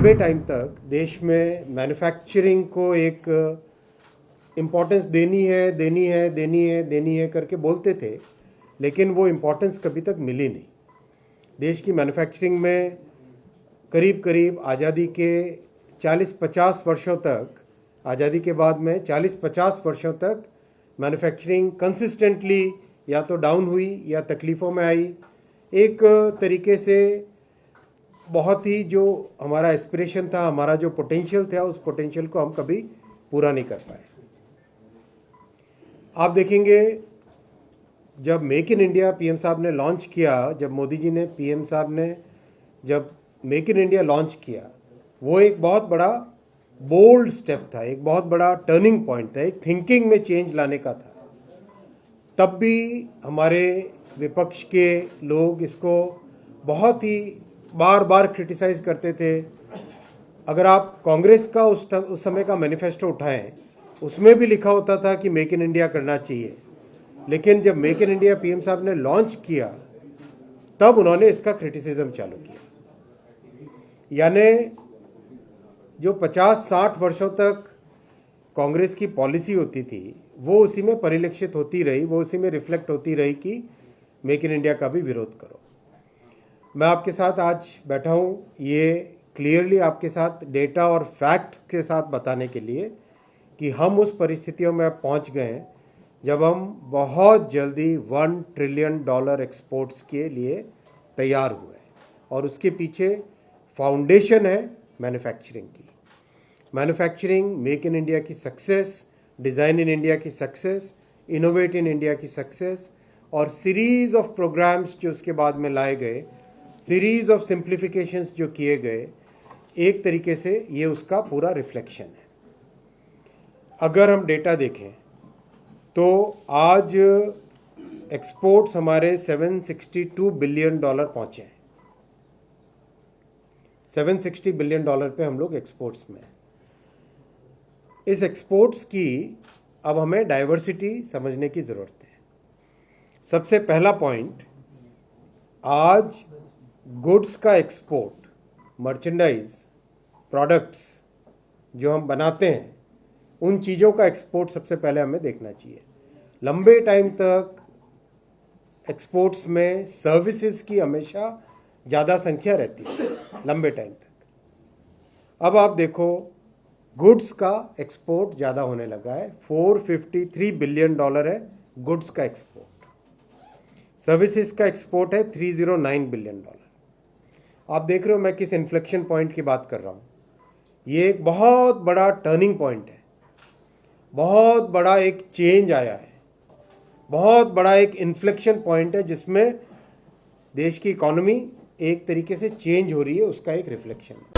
लंबे टाइम तक देश में मैन्युफैक्चरिंग को एक इम्पोर्टेंस देनी है करके बोलते थे, लेकिन वो इम्पोर्टेंस कभी तक मिली नहीं। देश की मैन्युफैक्चरिंग में करीब करीब आज़ादी के 40-50 वर्षों तक, आज़ादी के बाद में 40-50 वर्षों तक मैन्युफैक्चरिंग कंसिस्टेंटली या तो डाउन हुई या तकलीफ़ों में आई। एक तरीके से बहुत ही जो हमारा एस्पिरेशन था, हमारा जो पोटेंशियल था, उस पोटेंशियल को हम कभी पूरा नहीं कर पाए। आप देखेंगे जब मेक इन इंडिया पीएम साहब ने लॉन्च किया, जब मोदी जी ने, पीएम साहब ने जब मेक इन इंडिया लॉन्च किया, वो एक बहुत बड़ा बोल्ड स्टेप था, एक बहुत बड़ा टर्निंग पॉइंट था, एक थिंकिंग में चेंज लाने का था। तब भी हमारे विपक्ष के लोग इसको बहुत ही बार बार क्रिटिसाइज करते थे। अगर आप कांग्रेस का उस समय का मैनिफेस्टो उठाएं, उसमें भी लिखा होता था कि मेक इन इंडिया करना चाहिए, लेकिन जब मेक इन इंडिया पीएम साहब ने लॉन्च किया तब उन्होंने इसका क्रिटिसिज्म चालू किया। यानी जो 50-60 वर्षों तक कांग्रेस की पॉलिसी होती थी, वो उसी में परिलक्षित होती रही, वो उसी में रिफ्लेक्ट होती रही कि मेक इन इंडिया का भी विरोध करो। मैं आपके साथ आज बैठा हूँ ये क्लियरली आपके साथ डेटा और फैक्ट के साथ बताने के लिए कि हम उस परिस्थितियों में अब पहुँच गए हैं जब हम बहुत जल्दी $1 ट्रिलियन एक्सपोर्ट्स के लिए तैयार हुए हैं, और उसके पीछे फाउंडेशन है मैन्युफैक्चरिंग की। मैन्युफैक्चरिंग मेक इन इंडिया की सक्सेस, डिज़ाइन इन इंडिया की सक्सेस, इनोवेट इन इंडिया की सक्सेस, और सीरीज़ ऑफ प्रोग्राम्स जो उसके बाद में लाए गए, सीरीज़ ऑफ सिंप्लीफिकेशंस जो किए गए, एक तरीके से ये उसका पूरा रिफ्लेक्शन है। अगर हम डेटा देखें तो आज एक्सपोर्ट्स हमारे $762 बिलियन पहुँचे हैं। $760 बिलियन पे हम लोग एक्सपोर्ट्स में। इस एक्सपोर्ट्स की अब हमें डाइवर्सिटी समझने की ज़रूरत है। सबसे पहला पॉइंट, आज गुड्स का एक्सपोर्ट, मर्चेंडाइज, प्रोडक्ट्स जो हम बनाते हैं, उन चीज़ों का एक्सपोर्ट सबसे पहले हमें देखना चाहिए। लंबे टाइम तक एक्सपोर्ट्स में सर्विसेज की हमेशा ज़्यादा संख्या रहती है, लंबे टाइम तक। अब आप देखो गुड्स का एक्सपोर्ट ज़्यादा होने लगा है। $453 बिलियन है गुड्स का एक्सपोर्ट। सर्विसेज का एक्सपोर्ट है $309 बिलियन। आप देख रहे हो मैं किस इन्फ्लेक्शन पॉइंट की बात कर रहा हूँ। ये एक बहुत बड़ा टर्निंग पॉइंट है, बहुत बड़ा एक चेंज आया है, बहुत बड़ा एक इन्फ्लेक्शन पॉइंट है जिसमें देश की इकोनॉमी एक तरीके से चेंज हो रही है, उसका एक रिफ्लेक्शन है।